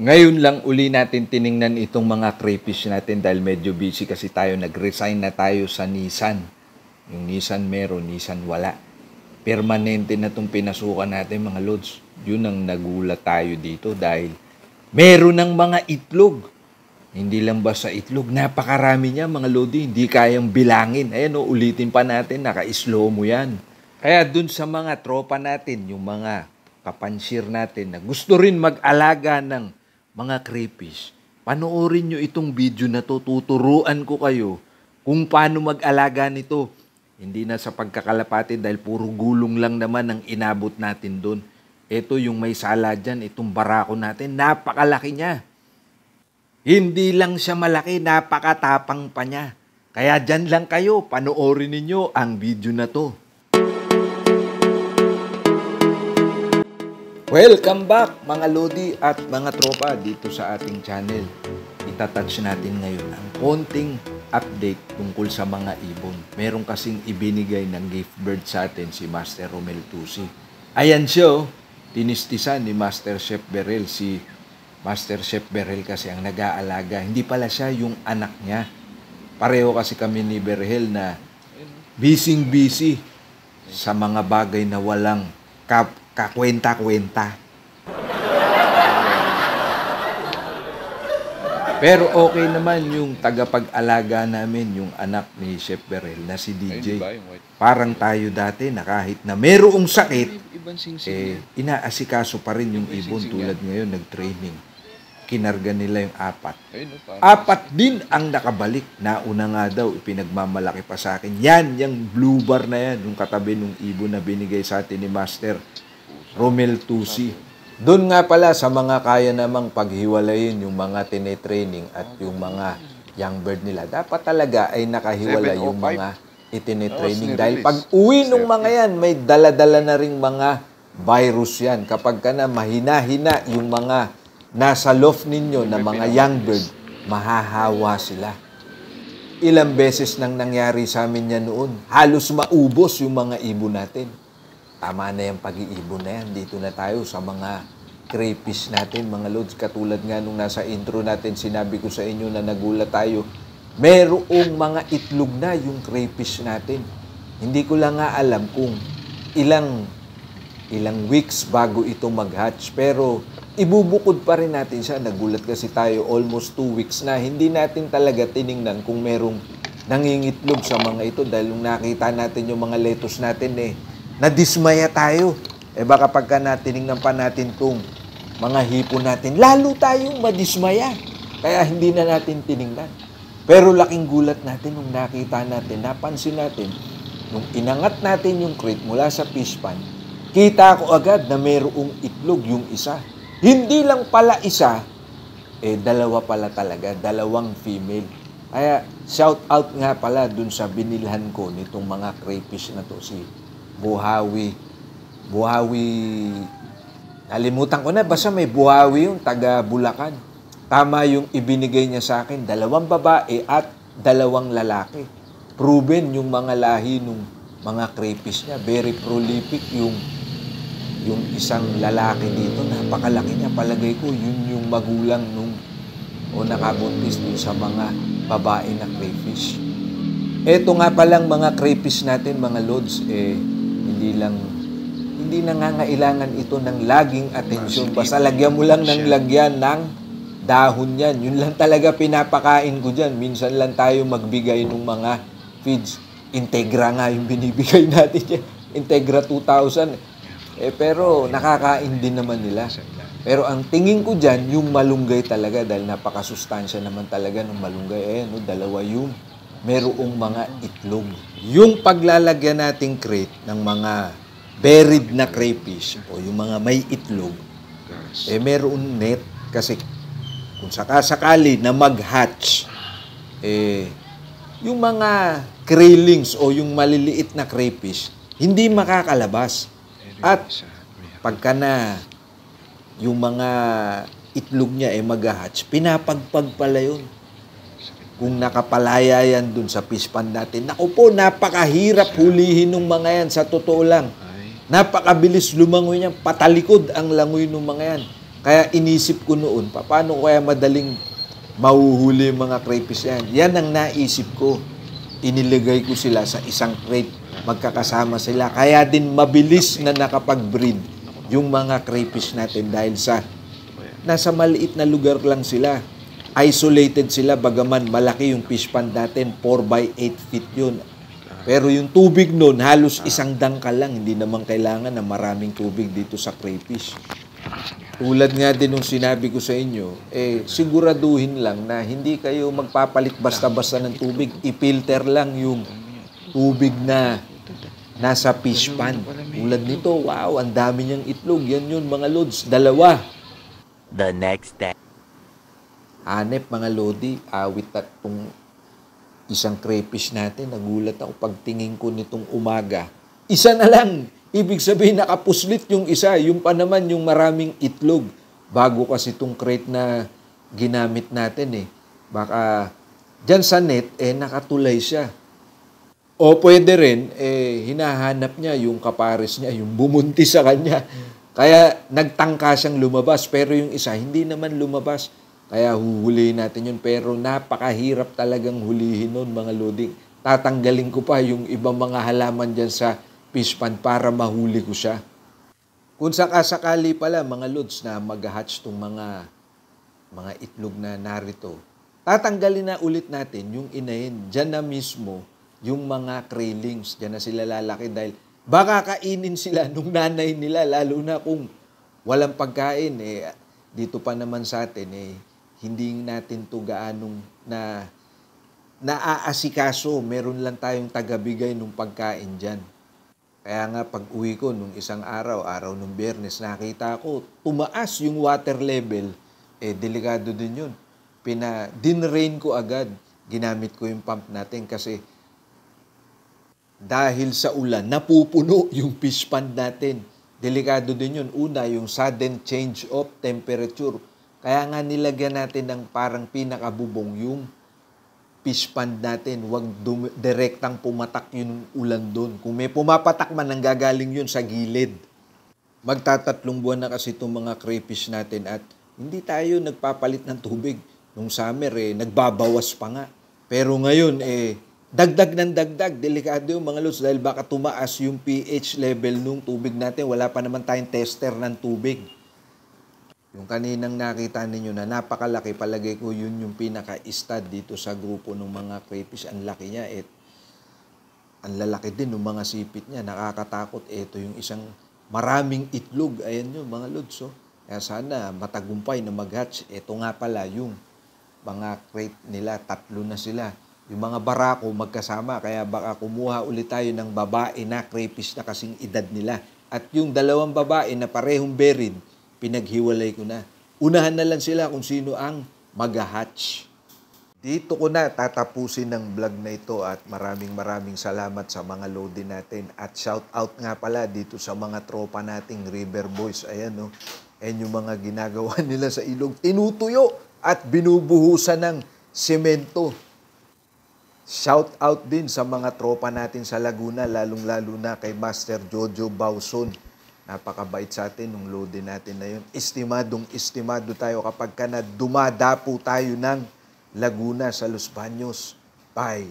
Ngayon lang uli natin tiningnan itong mga crayfish natin dahil medyo busy kasi tayo. Nag-resign na tayo sa Nissan. Yung Nissan meron, Nissan wala. Permanente na itong pinasukan natin mga lods. Yun ang nagulat tayo dito dahil meron ng mga itlog. Hindi lang ba sa itlog, napakarami niya mga lodi, hindi kayang bilangin. Ayan o, ulitin pa natin, naka-slow mo yan. Kaya dun sa mga tropa natin, yung mga kapansir natin na gusto rin mag-alaga ng mga crayfish, panoorin nyo itong video na to, tuturuan ko kayo kung paano mag-alaga nito. Hindi na sa pagkakalapati dahil puro gulong lang naman ang inabot natin doon. Ito yung may sala dyan, itong barako natin, napakalaki niya. Hindi lang siya malaki, napakatapang pa niya. Kaya dyan lang kayo, panoorin ninyo ang video na to. Welcome back mga lodi at mga tropa dito sa ating channel. Itatouch natin ngayon ang konting update tungkol sa mga ibon. Meron kasing ibinigay ng gift bird sa atin si Master Romel Tusi. Ayan siya, tinistisan ni Master Chef Berel. Si Master Chef Berel kasi ang nag-aalaga. Hindi pala siya yung anak niya. Pareho kasi kami ni Berel na busy sa mga bagay na walang kakwenta-kwenta. Pero okay naman yung tagapag-alaga namin, yung anak ni Chef Berel na si DJ. Parang tayo dati na kahit na merong sakit, inaasikaso pa rin yung ibon tulad ngayon, nag-training. Kinarga nila yung 4. 4 din ang nakabalik. Nauna nga daw, ipinagmamalaki pa sa akin. Yan, yung blue bar na yan, yung katabi ng ibon na binigay sa atin ni Master Romel Tusi. Doon nga pala sa mga kaya namang paghiwalayin yung mga tinetraining at yung mga young bird nila. Dapat talaga ay nakahiwalay yung mga itinetraining. Dahil pag uwi ng mga yan, may dala-dala na ring mga virus yan. Kapag ka na mahina-hina yung mga nasa loft ninyo na mga young bird, mahahawa sila. Ilang beses nang nangyari sa amin yan noon. Halos maubos yung mga ibon natin. Tama na yung pag-iibon na yan. Dito na tayo sa mga crayfish natin, mga lods. Katulad nga nung nasa intro natin, sinabi ko sa inyo na nagulat tayo. Merong mga itlog na yung crayfish natin. Hindi ko lang nga alam kung ilang weeks bago ito mag-hatch. Pero ibubukod pa rin natin siya. Nagulat kasi tayo almost 2 weeks na. Hindi natin talaga tiningnan kung merong nangingitlog sa mga ito. Dahil nung nakita natin yung mga lettuce natin nadismaya tayo. Baka pagka natiningnan pa natin itong mga hipon natin, lalo tayong madismaya. Kaya hindi na natin tiningnan. Pero laking gulat natin nung nakita natin, napansin natin, nung inangat natin yung crate mula sa fish pan, kita ko agad na merong itlog yung isa. Hindi lang pala isa, dalawa pala talaga, dalawang female. Kaya shout out nga pala dun sa binilhan ko nitong mga crayfish na to, si Buhawi, nalimutan ko na, basta may Buhawi yung taga Bulacan. Tama yung ibinigay niya sa akin, 2 babae at 2 lalaki. Proven yung mga lahi ng mga crayfish niya, very prolific yung isang lalaki dito, napakalaki niya. Palagay ko, yun yung magulang nakabuntis dun sa mga babae na crayfish. Eto nga palang mga crayfish natin, mga lods, hindi nangangailangan ito ng laging atensyon. Basta lagyan mo lang ng lagyan ng dahon yan. Yun lang talaga pinapakain ko dyan. Minsan lang tayo magbigay ng mga feeds. Integra nga yung binibigay natin dyan. Integra 2000. Pero nakakain din naman nila. Pero ang tingin ko dyan, yung malunggay talaga dahil napakasustansya naman talaga ng malunggay. Dalawa yung merong mga itlog. Yung paglalagyan nating crate ng mga buried na crayfish o yung mga may itlog, meron net kasi kung sakasakali na mag-hatch, yung mga krillings o yung maliliit na crayfish, hindi makakalabas. At pagka na yung mga itlog niya mag-hatch, pinapagpag pala yun. Kung nakapalaya yan dun sa fish pond natin, naku po, napakahirap hulihin ng mga yan, sa totoo lang. Napakabilis lumangoy niyan, patalikod ang langoy ng mga yan. Kaya inisip ko noon, paano kaya madaling mahuhuli yung mga crayfish yan? Yan ang naisip ko. Iniligay ko sila sa isang crate. Magkakasama sila. Kaya din mabilis na nakapag-breed yung mga crayfish natin dahil sa nasa maliit na lugar lang sila. Isolated sila, bagaman malaki yung fish pond natin, 4 by 8 feet yun. Pero yung tubig nun, halos isang dangkal lang. Hindi naman kailangan na maraming tubig dito sa crayfish. Tulad nga din nung sinabi ko sa inyo, siguraduhin lang na hindi kayo magpapalit basta-basta ng tubig. I-filter lang yung tubig na nasa fish pond. Tulad nito, wow, ang dami niyang itlog. Yan yun, mga lods. 2. The next day. Hanep, mga lodi, awit at itong isang crayfish natin. Nagulat ako pagtingin ko nitong umaga. Isa na lang. Ibig sabihin, nakapuslit yung isa. Yung pa naman, yung maraming itlog. Bago kasi itong crate na ginamit natin Baka dyan sa net, nakatulay siya. O pwede rin, hinahanap niya yung kapares niya, yung bumunti sa kanya. Kaya nagtangka siyang lumabas. Pero yung isa, hindi naman lumabas. Kaya huhulihin natin yun. Pero napakahirap talagang hulihin nun, mga loding. Tatanggalin ko pa yung ibang mga halaman dyan sa fish pond para mahuli ko siya. Kung sakasakali pala, mga lods, na mag-hatch tong mga itlog na narito, tatanggalin na ulit natin yung inahin. Dyan na mismo yung mga krillings. Dyan na sila lalaki dahil baka kainin sila nung nanay nila, lalo na kung walang pagkain. Dito pa naman sa atin, hindi natin to gaanong naaasikaso. Meron lang tayong tagabigay ng pagkain dyan. Kaya nga pag uwi ko nung isang araw nung Biyernes, nakita ko tumaas yung water level. Delikado din yun. Dinrain ko agad. Ginamit ko yung pump natin kasi dahil sa ulan, napupuno yung fish pond natin. Delikado din yun. Una, yung sudden change of temperature. Kaya nga nilagyan natin ng parang pinakabubong yung fish pond natin. Huwag direktang pumatak yung ulan doon. Kung may pumapatak man, nanggagaling yun sa gilid. Magtatatlong buwan na kasi itong mga crayfish natin at hindi tayo nagpapalit ng tubig. Nung summer, nagbabawas pa nga. Pero ngayon, dagdag ng dagdag. Delikado yung mga lods dahil baka tumaas yung pH level ng tubig natin. Wala pa naman tayong tester ng tubig. Yung kaninang nakita ninyo na napakalaki, palagay ko yun yung pinaka-stud dito sa grupo ng mga crayfish. Ang laki niya. Ang lalaki din ng mga sipit niya. Nakakatakot. Ito yung isang maraming itlog. Ayan yun, mga lods. Kaya sana matagumpay na mag-hatch. Ito nga pala yung mga crate nila. 3 na sila. Yung mga barako magkasama. Kaya baka kumuha ulit tayo ng babae na crayfish na kasing edad nila. At yung 2 babae na parehong buried, pinaghiwalay ko na. Unahan na lang sila kung sino ang mag-hatch. Dito ko na tatapusin ng vlog na ito at maraming salamat sa mga lodi natin. At shout out nga pala dito sa mga tropa nating River Boys. Ayan Ayan yung mga ginagawa nila sa ilog. Tinutuyo at binubuhusan ng semento. Shout out din sa mga tropa natin sa Laguna, lalong-lalo na kay Master Jojo Bauson. Napakabait sa atin nung load natin na yun. Estimado tayo kapag dumadapo tayo ng Laguna sa Los Baños. Bye!